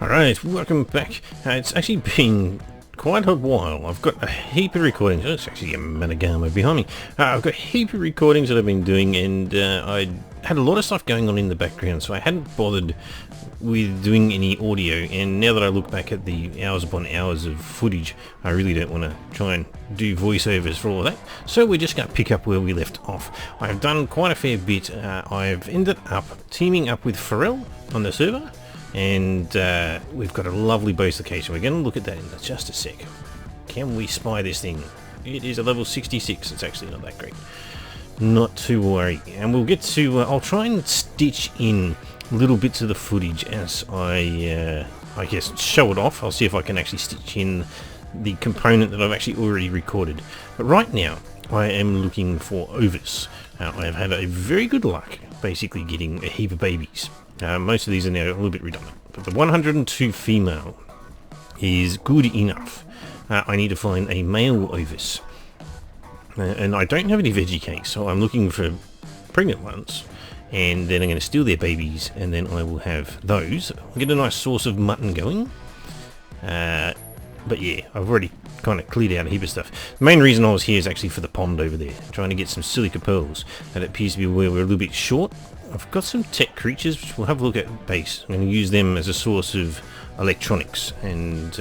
Alright, welcome back. It's actually been quite a while. I've got a heap of recordings. Oh, it's actually a Managama behind me. I've got a heap of recordings that I've been doing, and I had a lot of stuff going on in the background, so I hadn't bothered with doing any audio. And now that I look back at the hours upon hours of footage, I really don't want to try and do voiceovers for all of that. So we're just going to pick up where we left off. I've done quite a fair bit. I've ended up teaming up with Pharrell on the server. And we've got a lovely base location. We're going to look at that in just a sec. Can we spy this thing? It is a level 66. It's actually not that great. Not to worry. And we'll get to... I'll try and stitch in little bits of the footage as I guess, show it off. I'll see if I can actually stitch in the component that I've actually already recorded. But right now, I am looking for overs. I have had a very good luck basically getting a heap of babies. Most of these are now a little bit redundant, but the 102 female is good enough. I need to find a male ovis, and I don't have any veggie cakes, so I'm looking for pregnant ones, and then I'm going to steal their babies, and then I will have those. I'll get a nice source of mutton going, but yeah, I've already kind of cleared out a heap of stuff. The main reason I was here is actually for the pond over there, trying to get some silica pearls, and it appears to be where we're a little bit short. I've got some tech creatures which we'll have a look at base. I'm going to use them as a source of electronics and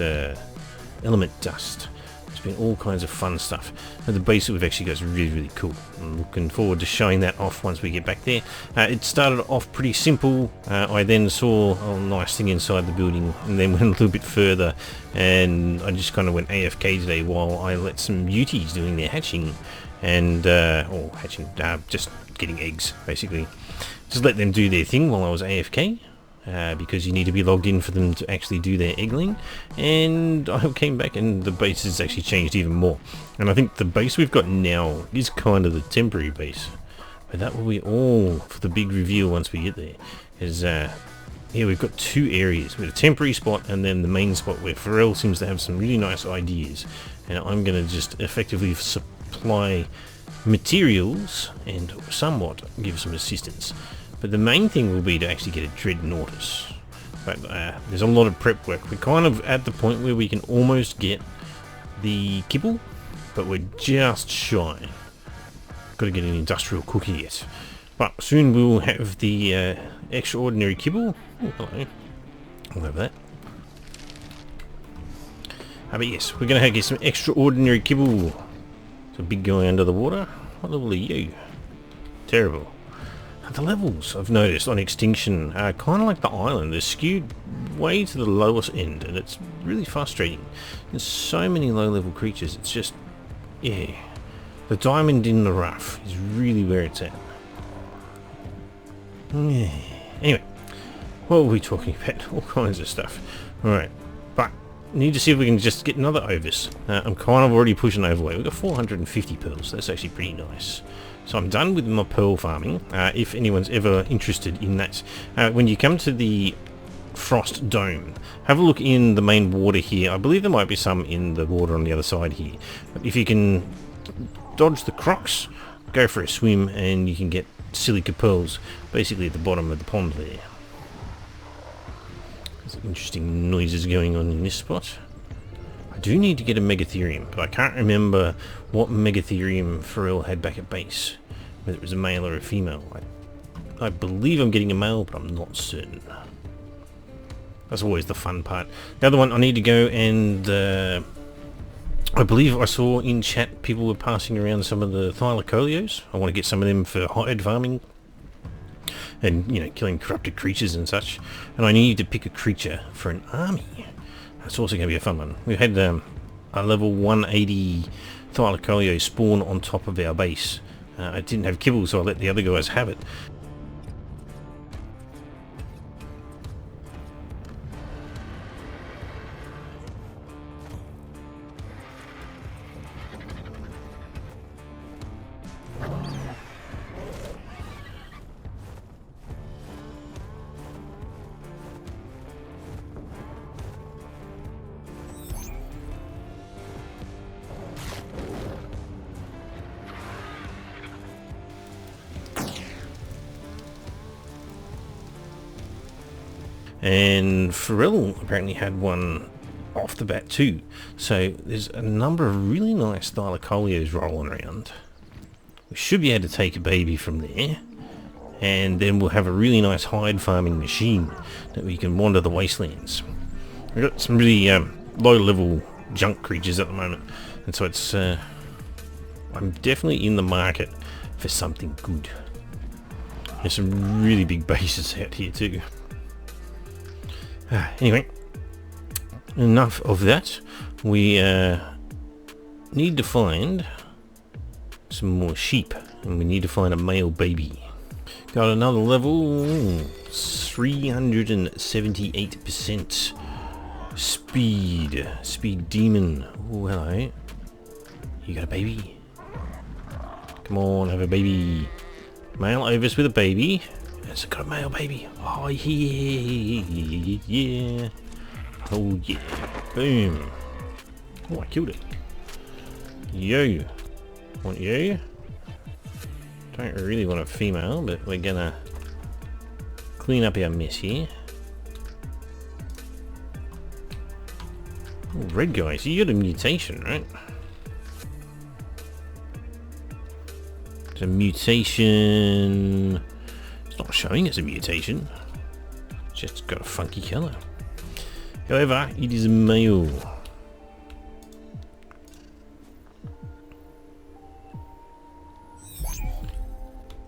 element dust. There's been all kinds of fun stuff. And the base that we've actually got is really, really cool. I'm looking forward to showing that off once we get back there. It started off pretty simple. I then saw a nice thing inside the building and then went a little bit further, and I just kind of went AFK today while I let some beauties doing their hatching and just getting eggs basically. Just let them do their thing while I was AFK, because you need to be logged in for them to actually do their eggling. And I came back and the base has actually changed even more. And I think the base we've got now is kind of the temporary base. But that will be all for the big reveal once we get there. Because, here we've got two areas. We've got a temporary spot and then the main spot where Pharrell seems to have some really nice ideas. And I'm going to just effectively supply materials and somewhat give some assistance. But the main thing will be to actually get a Dreadnoughtus. But there's a lot of prep work. We're kind of at the point where we can almost get the kibble, but we're just shy. Got to get an industrial cookie yet. But soon we will have the extraordinary kibble. Oh, hello. We'll have that. But yes, we're going to get some extraordinary kibble. It's a big guy under the water. What level are you? Terrible. The levels I've noticed on Extinction are kind of like the island. They're skewed way to the lowest end, and it's really frustrating. There's so many low-level creatures. It's just, yeah, the diamond in the rough is really where it's at. Yeah. Anyway, what were we talking about? All kinds of stuff. Alright, but need to see if we can just get another ovis. I'm kind of already pushing overweight. We've got 450 pearls. That's actually pretty nice. So I'm done with my pearl farming, if anyone's ever interested in that. When you come to the Frost Dome, have a look in the main water here. I believe there might be some in the water on the other side here. But if you can dodge the crocs, go for a swim, and you can get silica pearls basically at the bottom of the pond there. There's interesting noises going on in this spot. I do need to get a Megatherium, but I can't remember what Megatherium Pharrell had back at base, whether it was a male or a female. I believe I'm getting a male, but I'm not certain. That's always the fun part. The other one, I need to go and I believe I saw in chat people were passing around some of the Thylacolios. I want to get some of them for hide farming and, you know, killing corrupted creatures and such. And I need to pick a creature for an army. That's also going to be a fun one. We had a level 180 Thylacolio spawn on top of our base. I didn't have kibble, so I let the other guys have it. and Pharrell apparently had one off the bat too. So there's a number of really nice Thylacolios rolling around. We should be able to take a baby from there, and then we'll have a really nice hide farming machine that we can wander the wastelands. We've got some really low level junk creatures at the moment, and so it's I'm definitely in the market for something good. There's some really big bases out here too. Anyway, enough of that. We need to find some more sheep, and we need to find a male baby. Got another level, 378% speed demon. Oh, hello. You got a baby? Come on, have a baby. Male Ovis with a baby. It's got a male baby. Oh yeah. Oh yeah. Boom. Oh, I killed it. Yo. Want you? Don't really want a female, but we're gonna clean up our mess here. Oh, red guys, you got a mutation, right? It's a mutation. It's not showing as a mutation. It's just got a funky colour. However, it is a male.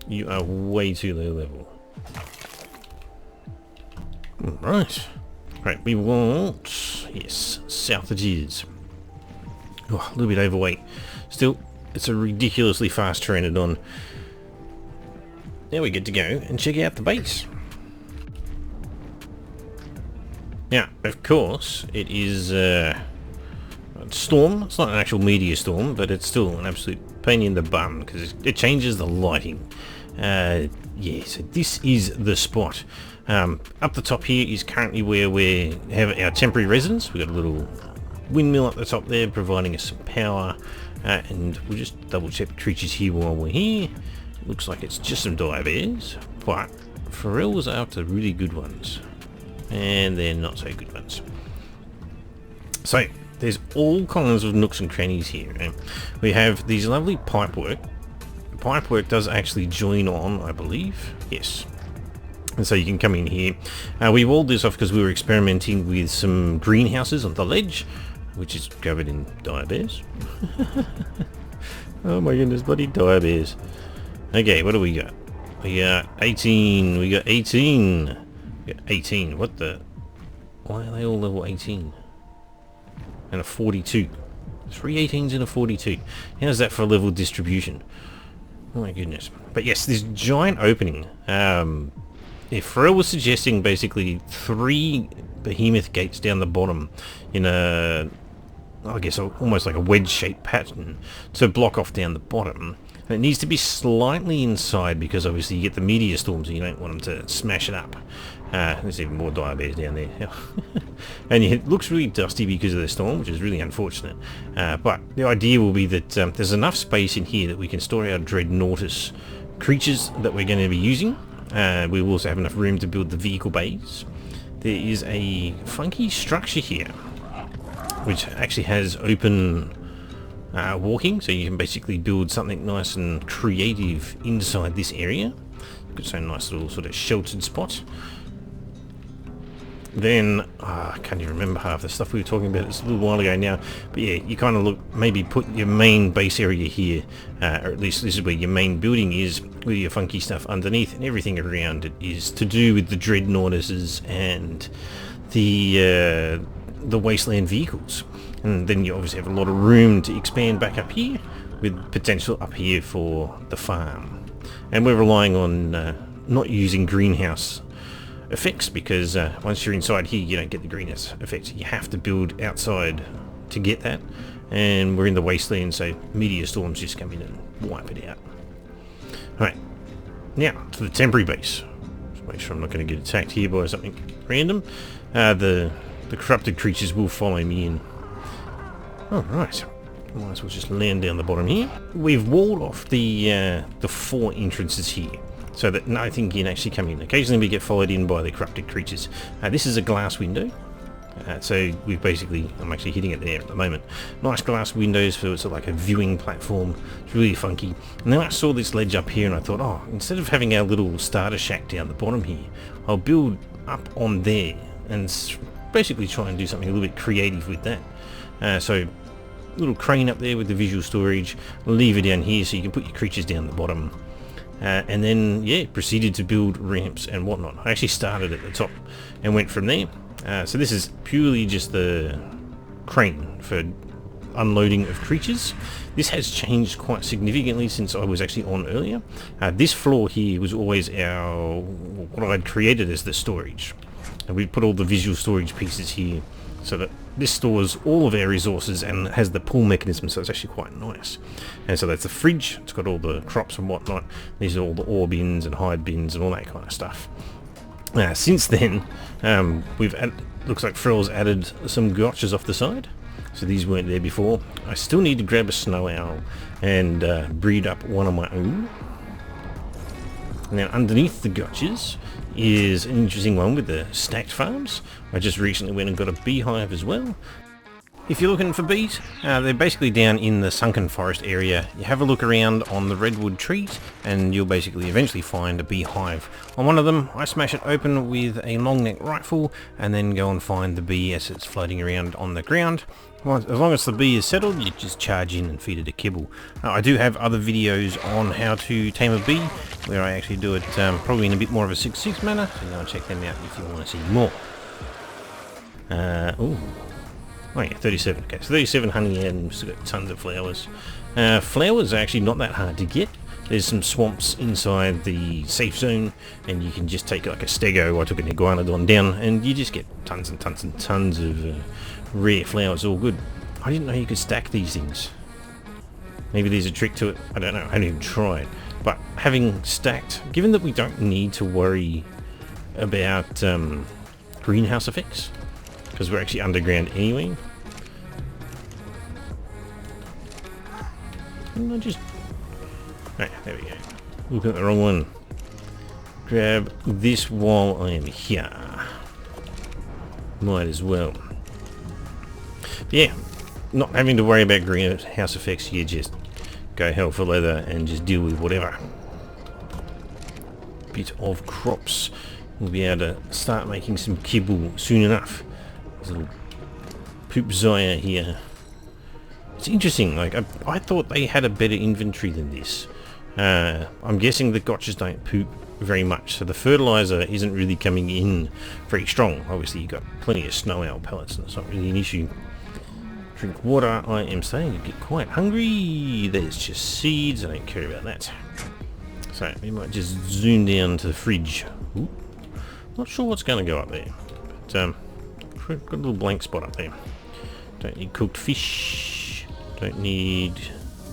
You are way too low level. Right. Right, we want... Yes, south it is. Oh, a little bit overweight. Still, it's a ridiculously fast Pteranodon. Now we get to go and check out the base. Now, of course, it is a storm. It's not an actual meteor storm, but it's still an absolute pain in the bum because it changes the lighting. Yeah, so this is the spot. Up the top here is currently where we have our temporary residence. We've got a little windmill up the top there providing us some power, and we'll just double check the creatures here while we're here. It looks like it's just some dire bears, but Pharrell was after really good ones, and they're not so good ones. So there's all kinds of nooks and crannies here. We have these lovely pipework. Pipework does actually join on, I believe. Yes. And so you can come in here. We walled this off because we were experimenting with some greenhouses on the ledge, which is covered in dire bears. Oh my goodness, bloody dire bears. Okay, what do we got? We got 18. We got 18. We got 18. What the? Why are they all level 18? And a 42. 3 18s and a 42. How's that for a level distribution? Oh my goodness. But yes, this giant opening. If Pharrell was suggesting basically 3 behemoth gates down the bottom in a, I guess, almost like a wedge-shaped pattern to block off down the bottom. And it needs to be slightly inside because obviously you get the meteor storms and you don't want them to smash it up. There's even more dire bears down there. And it looks really dusty because of the storm, which is really unfortunate. But the idea will be that there's enough space in here that we can store our Dreadnoughtus creatures that we're going to be using. We will also have enough room to build the vehicle bays. There is a funky structure here, which actually has open walking, so you can basically build something nice and creative inside this area. Got some nice little sort of sheltered spot. Then, I can't even remember half the stuff we were talking about. It's a little while ago now. But yeah, you kind of look, maybe put your main base area here, or at least this is where your main building is, with your funky stuff underneath, and everything around it is to do with the Dreadnoughtuses and the Wasteland vehicles. And then you obviously have a lot of room to expand back up here, with potential up here for the farm. And we're relying on not using greenhouse effects, because once you're inside here you don't get the greenhouse effects. You have to build outside to get that, and we're in the wasteland, so meteor storms just come in and wipe it out. Alright, now to the temporary base. Just make sure I'm not going to get attacked here by something random. The corrupted creatures will follow me in. Alright, might as well just land down the bottom here. We've walled off the 4 entrances here. so that nothing can actually come in. Occasionally we get followed in by the corrupted creatures. This is a glass window. So we've basically, I'm actually hitting it there at the moment. Nice glass windows for sort of like a viewing platform. It's really funky. And then I saw this ledge up here and I thought, oh, instead of having our little starter shack down the bottom here, I'll build up on there and basically try and do something a little bit creative with that. So little crane up there with the visual storage, lever down here so you can put your creatures down the bottom. And then, yeah, proceeded to build ramps and whatnot. I actually started at the top and went from there. So this is purely just the crane for unloading of creatures. This has changed quite significantly since I was actually on earlier. This floor here was always what I'd created as the storage. And we put all the visual storage pieces here so that this stores all of our resources and has the pull mechanism, so it's actually quite nice. And so that's the fridge. It's got all the crops and whatnot. These are all the ore bins and hide bins and all that kind of stuff. Since then, looks like Frell's added some gotchas off the side, so these weren't there before. I still need to grab a snow owl and breed up one of my own. And then underneath the gotchas is an interesting one with the stacked farms. I just recently went and got a beehive as well. If you're looking for bees, they're basically down in the sunken forest area. You have a look around on the redwood trees and you'll basically eventually find a beehive. On one of them, I smash it open with a long neck rifle and then go and find the bee as it's floating around on the ground. Well, as long as the bee is settled, you just charge in and feed it a kibble. I do have other videos on how to tame a bee, where I actually do it probably in a bit more of a 6.6 manner, so go and check them out if you want to see more. Oh yeah, 37. Okay, so 37 honey and we've still got tons of flowers. Flowers are actually not that hard to get. There's some swamps inside the safe zone, and you can just take like a stego. I took an iguanodon down, and you just get tons and tons and tons of rare flowers. All good. I didn't know you could stack these things. Maybe there's a trick to it. I don't know. I haven't even tried. But having stacked, given that we don't need to worry about greenhouse effects, because we're actually underground anyway. And I just... Right, there we go. Looking at the wrong one. Grab this while I am here. Might as well. But yeah, not having to worry about greenhouse effects, you just go hell for leather and just deal with whatever. Bit of crops. We'll be able to start making some kibble soon enough. There's a little poop Zaya here. It's interesting, like I thought they had a better inventory than this. I'm guessing the gotchas don't poop very much, so the fertilizer isn't really coming in very strong. Obviously you've got plenty of snow owl pellets and it's not really an issue. Drink water. I am starting to get quite hungry. There's just seeds, I don't care about that. So we might just zoom down to the fridge. Ooh. Not sure what's going to go up there, but got a little blank spot up there. Don't need cooked fish. Don't need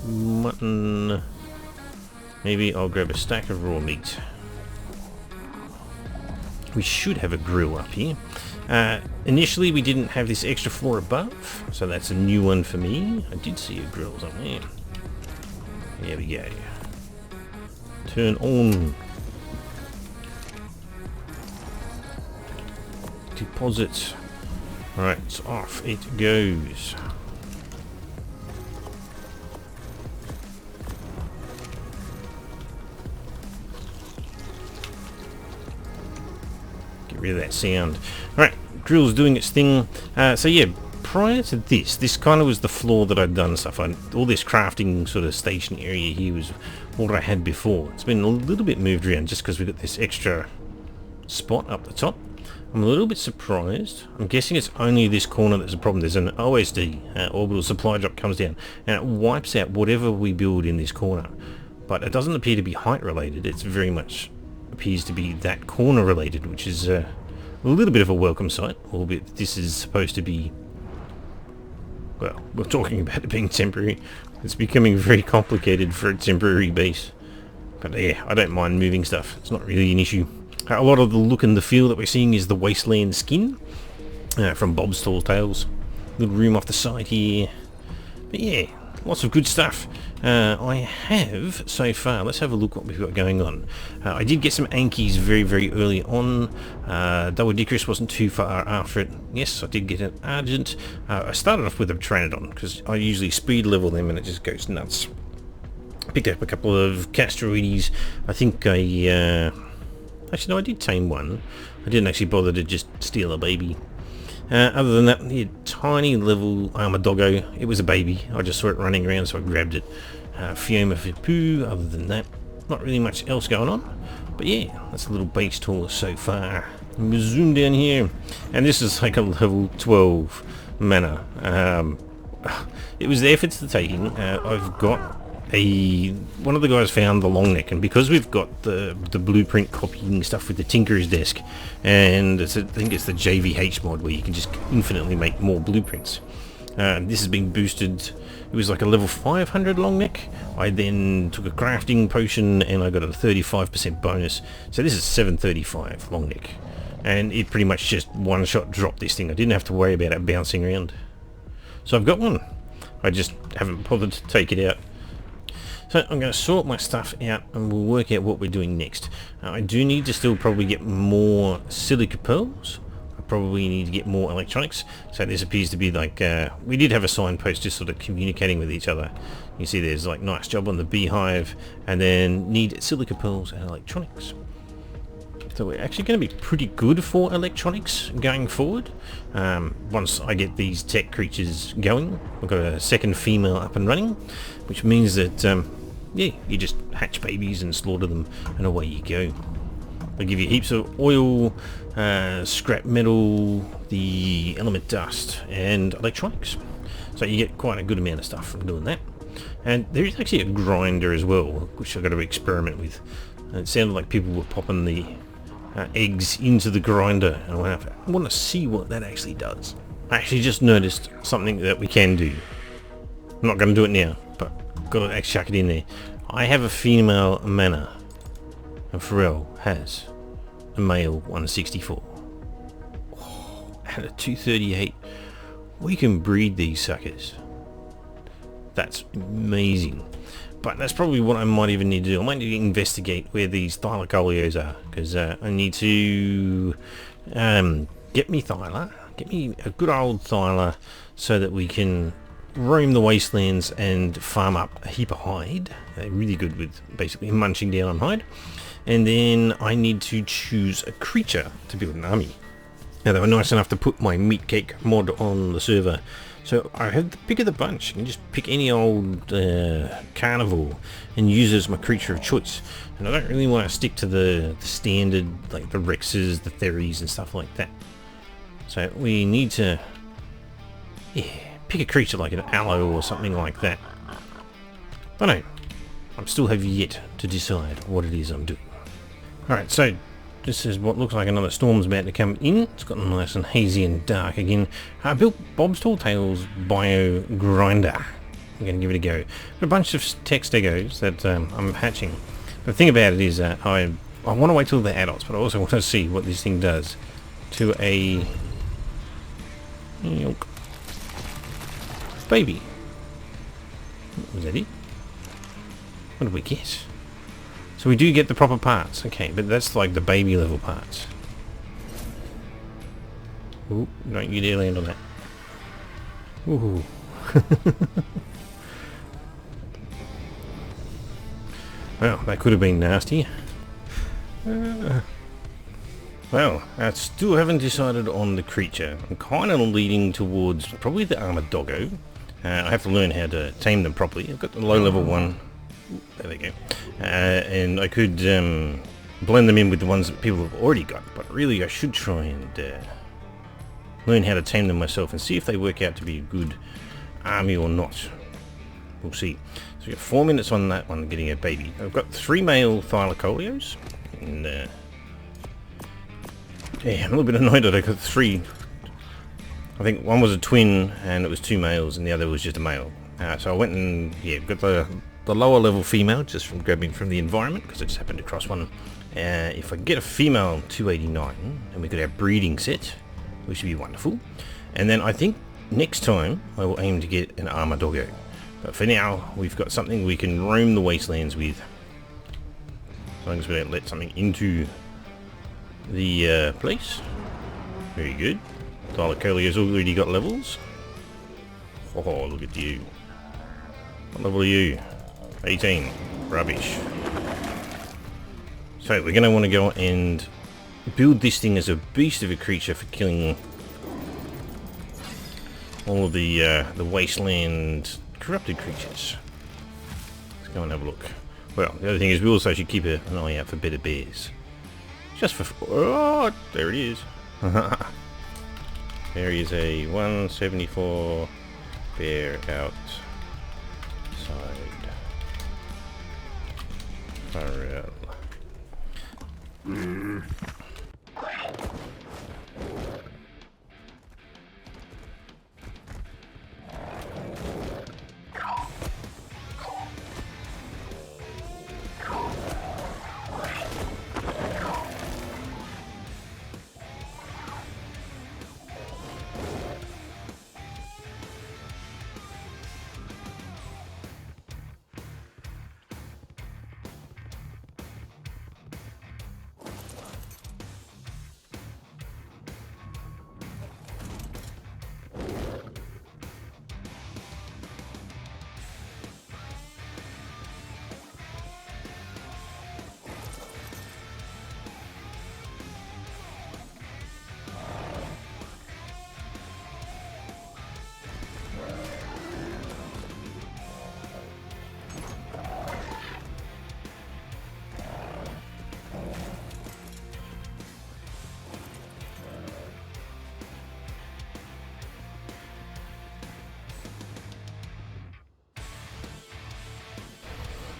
mutton. Maybe I'll grab a stack of raw meat. We should have a grill up here. Initially we didn't have this extra floor above, so that's a new one for me. I did see a grill somewhere. There we go. Turn on. Deposit. Alright, off it goes. Get rid of that sound. Alright, grill's doing its thing. So yeah, prior to this kind of was the floor that I'd done stuff on. All this crafting sort of station area here was what I had before. It's been a little bit moved around just because we've got this extra spot up the top. I'm a little bit surprised. I'm guessing it's only this corner that's a problem. There's an OSD, orbital supply drop, comes down and it wipes out whatever we build in this corner. But it doesn't appear to be height related. It's very much appears to be that corner related, which is a little bit of a welcome sight. Albeit this is supposed to be, well, we're talking about it being temporary. It's becoming very complicated for a temporary base. But yeah, I don't mind moving stuff. It's not really an issue. A lot of the look and the feel that we're seeing is the Wasteland skin from Bob's Tall Tales. Little room off the side here. But yeah, lots of good stuff. I have, so far, let's have a look what we've got going on. I did get some Ankies very, very early on. Double Dicris wasn't too far after it. Yes, I did get an Argent. I started off with a Pteranodon, because I usually speed level them and it just goes nuts. Picked up a couple of Castroides. I think I... actually, no, I did tame one. I didn't actually bother to just steal a baby. Other than that, the tiny level Armadoggo, it was a baby. I just saw it running around, so I grabbed it. Fioma Fipu, other than that, not really much else going on. But yeah, that's a little base tour so far. We zoom down here, and this is like a level 12 mana. It was there for the taking. I've got one of the guys found the long neck, and because we've got the blueprint copying stuff with the Tinker's desk, and I think it's the JVH mod where you can just infinitely make more blueprints. This has been boosted. It was like a level 500 long neck. I then took a crafting potion and I got a 35% bonus. So this is 735 long neck, and it pretty much just one shot dropped this thing. I didn't have to worry about it bouncing around. So I've got one. I just haven't bothered to take it out. So I'm going to sort my stuff out and we'll work out what we're doing next. I do need to still probably get more silica pearls. I probably need to get more electronics. So this appears to be like, we did have a signpost just sort of communicating with each other. You see there's like nice job on the beehive, and then need silica pearls and electronics. So we're actually going to be pretty good for electronics going forward. Once I get these tech creatures going, we've got a second female up and running, which means that yeah, you just hatch babies and slaughter them, and away you go. They give you heaps of oil, scrap metal, the element dust, and electronics. So you get quite a good amount of stuff from doing that. And there is actually a grinder as well, which I've got to experiment with. And it sounded like people were popping the eggs into the grinder, and I want to see what that actually does. I actually just noticed something that we can do. I'm not going to do it now, but got to actually chuck it in there. I have a female mana, and Pharrell has a male 164. Oh, at a 238, we can breed these suckers. That's amazing. But that's probably what I might even need to do. I might need to investigate where these thylacolios are, because I need to get me thyla, get me a good old thyla, so that we can roam the wastelands and farm up a heap of hide. They're really good with basically munching down on hide. And then I need to choose a creature to build an army. Now they were nice enough to put my meat cake mod on the server. So I have the pick of the bunch. You can just pick any old carnivore and use it as my creature of choice. And I don't really want to stick to the standard, like the Rexes, the Theries and stuff like that. So we need to, yeah, pick a creature like an aloe or something like that. I don't know. I still have yet to decide what it is I'm doing. Alright, so this is what looks like another storm's about to come in. It's gotten nice and hazy and dark again. I built Bob's Tall Tales Bio Grinder. I'm going to give it a go. Got a bunch of tech stegos that I'm hatching. The thing about it is that I want to wait till they're adults, but I also want to see what this thing does to a baby. Was that it? What did we get? So we do get the proper parts, okay, but that's like the baby level parts. Ooh, don't you dare land on that. Ooh. Well, that could have been nasty. Well, I still haven't decided on the creature. I'm kind of leaning towards probably the Armadoggo. I have to learn how to tame them properly. I've got the low level one. There they go. And I could blend them in with the ones that people have already got, but really I should try and learn how to tame them myself and see if they work out to be a good army or not. We'll see. So we've got 4 minutes on that one getting a baby. I've got 3 male thylacolios, and yeah, I'm a little bit annoyed that I got 3. I think one was a twin and it was 2 males and the other was just a male. So I went and got the lower level female just from grabbing from the environment, because I just happened to cross one. If I can get a female 289 and we got our breeding set, which would be wonderful. And then I think next time I will aim to get an Armadoggo. But for now, we've got something we can roam the wastelands with. As long as we don't let something into the place. Very good. Thylacolea's already got levels. Oh, look at you. What level are you? 18. Rubbish. So we're going to want to go and build this thing as a beast of a creature for killing all of the wasteland corrupted creatures. Let's go and have a look. Well, the other thing is we also should keep an eye out for better bears. Just for... Oh, there it is. There is a 174 bear outside. Farrell.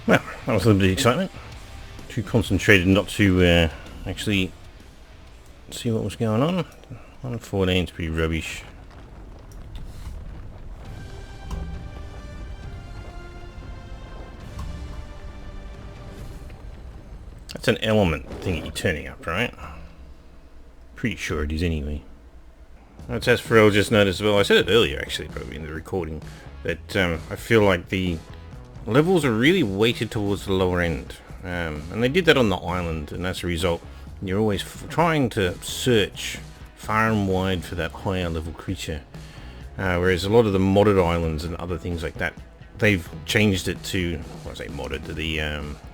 Well, that was a little bit of excitement. Too concentrated not to actually see what was going on. 114 is pretty rubbish. That's an element thingy turning up, right? Pretty sure it is anyway. That's as Pharrell just noticed as well. I said it earlier actually, probably in the recording, that I feel like the levels are really weighted towards the lower end, and they did that on the island, and as a result you're always trying to search far and wide for that higher level creature, whereas a lot of the modded islands and other things like that, they've changed it to, well, I say modded,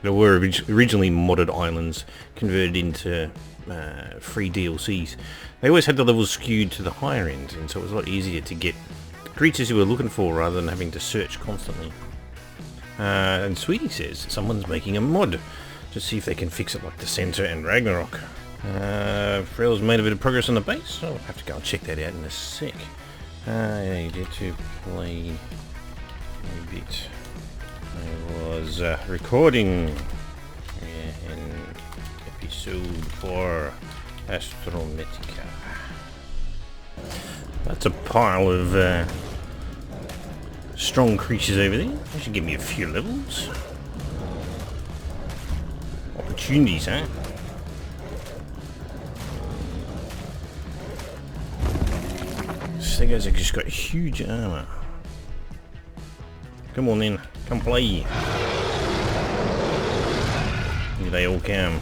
there were originally modded islands converted into free DLCs. They always had the levels skewed to the higher end, and so it was a lot easier to get creatures you were looking for rather than having to search constantly. And Sweetie says someone's making a mod to see if they can fix it like the Center and Ragnarok. Pharrell's made a bit of progress on the base, so I'll have to go and check that out in a sec. Yeah, you get to play a bit. I was recording in episode 4 Astrometica. That's a pile of strong creatures over there. That should give me a few levels. Opportunities, huh? These guys have just got huge armor. Come on then, come play. Here they all come.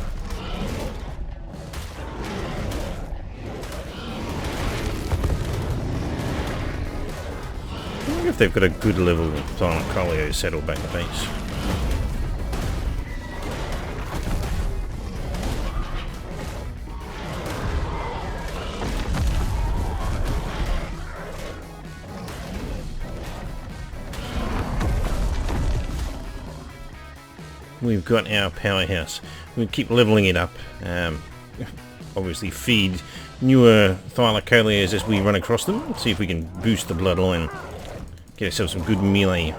I wonder if they've got a good level Thylacoleo settled back to base. We've got our powerhouse. We'll keep leveling it up. Obviously feed newer Thylacoleas as we run across them. See if we can boost the bloodline. Get ourselves some good melee.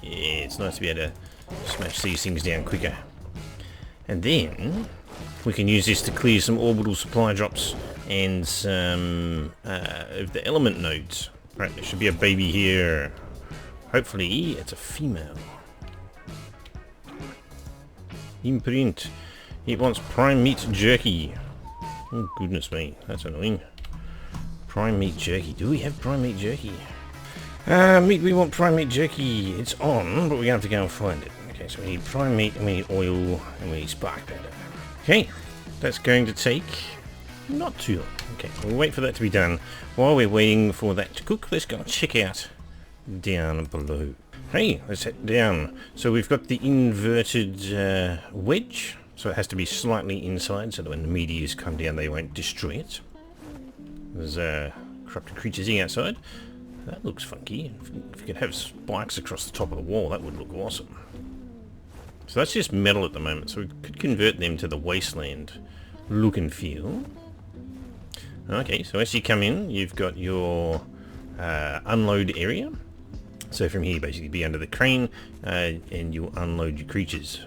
Yeah, it's nice to be able to smash these things down quicker. And then we can use this to clear some orbital supply drops and some of the element nodes. Right, there should be a baby here. Hopefully it's a female. Imprint. It wants prime meat jerky. Oh goodness me, that's annoying. Prime meat jerky. Do we have prime meat jerky? Meat, we want prime meat jerky. It's on, but we have to go and find it. Okay, so we need prime meat, and we need oil, and we need spark powder. Okay, that's going to take not too long. Okay, we'll wait for that to be done. While we're waiting for that to cook, let's go and check out down below. Hey, let's head down. So we've got the inverted wedge, so it has to be slightly inside, so that when the meteors come down, they won't destroy it. There's corrupted creatures outside. That looks funky. If you could have spikes across the top of the wall, that would look awesome. So that's just metal at the moment, so we could convert them to the Wasteland look and feel. Okay, so as you come in, you've got your unload area. So from here, basically be under the crane, and you'll unload your creatures.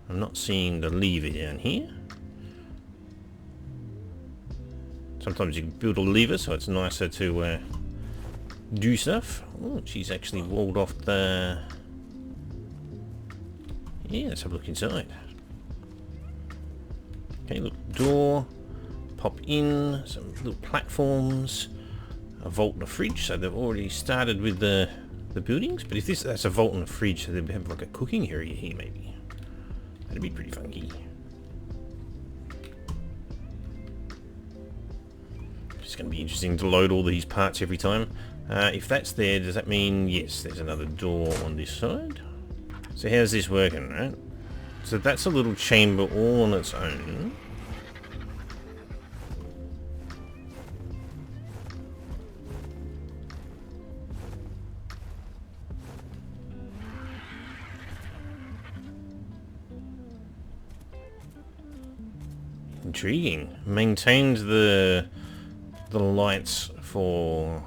I'm not seeing the lever down here. Sometimes you can build a lever, so it's nicer to do stuff. Oh, she's actually walled off the... Yeah, let's have a look inside. Okay, look, door, pop in, some little platforms, a vault and a fridge, so they've already started with the buildings, but if that's a vault and a fridge, so they have like a cooking area here maybe. That'd be pretty funky. It's going to be interesting to load all these parts every time. If that's there, does that mean, yes, there's another door on this side? So how's this working, right? So that's a little chamber all on its own. Intriguing. Maintained the lights for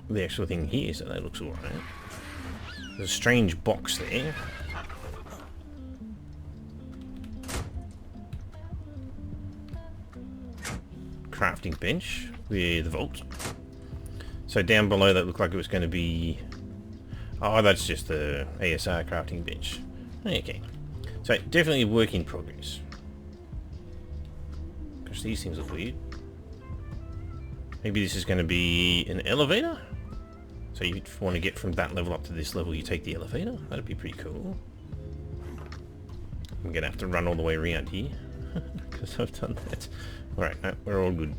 the actual thing here, so that looks alright. There's a strange box there. Crafting bench with the vault. So down below that looked like it was going to be... Oh, that's just the ASR crafting bench. Okay. So definitely a work in progress. Gosh, these things look weird. Maybe this is going to be an elevator? So you want to get from that level up to this level, you take the elevator? That'd be pretty cool. I'm going to have to run all the way around here, because I've done that. Alright, no, we're all good.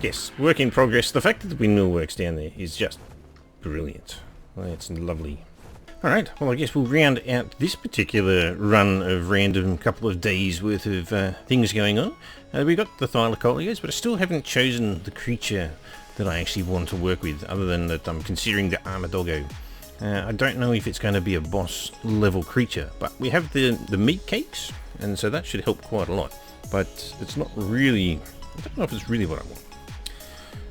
Yes, work in progress. The fact that the windmill works down there is just brilliant. Well, it's lovely. Alright, well I guess we'll round out this particular run of random couple of days worth of things going on. We've got the Thylacolios, but I still haven't chosen the creature that I actually want to work with, other than that I'm considering the Armadoggo. I don't know if it's going to be a boss level creature, but we have the meat cakes, and so that should help quite a lot. But it's not really... I don't know if it's really what I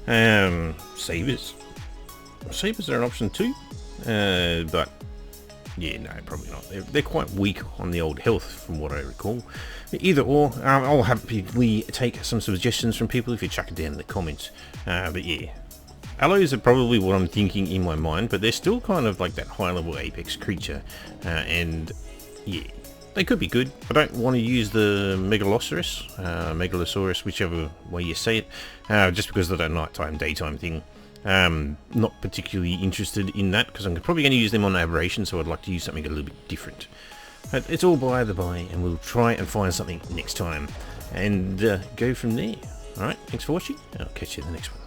want. Sabers. Sabers are an option too, but yeah, no, probably not. They're quite weak on the old health, from what I recall. Either or, I'll happily take some suggestions from people if you chuck it down in the comments. But yeah, alloys are probably what I'm thinking in my mind, but they're still kind of like that high-level apex creature, and yeah, they could be good. I don't want to use the Megalosaurus, whichever way you say it, just because of that nighttime, daytime thing. Not particularly interested in that, because I'm probably going to use them on aberration, so I'd like to use something a little bit different. But it's all by the by, and we'll try and find something next time, and go from there. Alright, thanks for watching, and I'll catch you in the next one.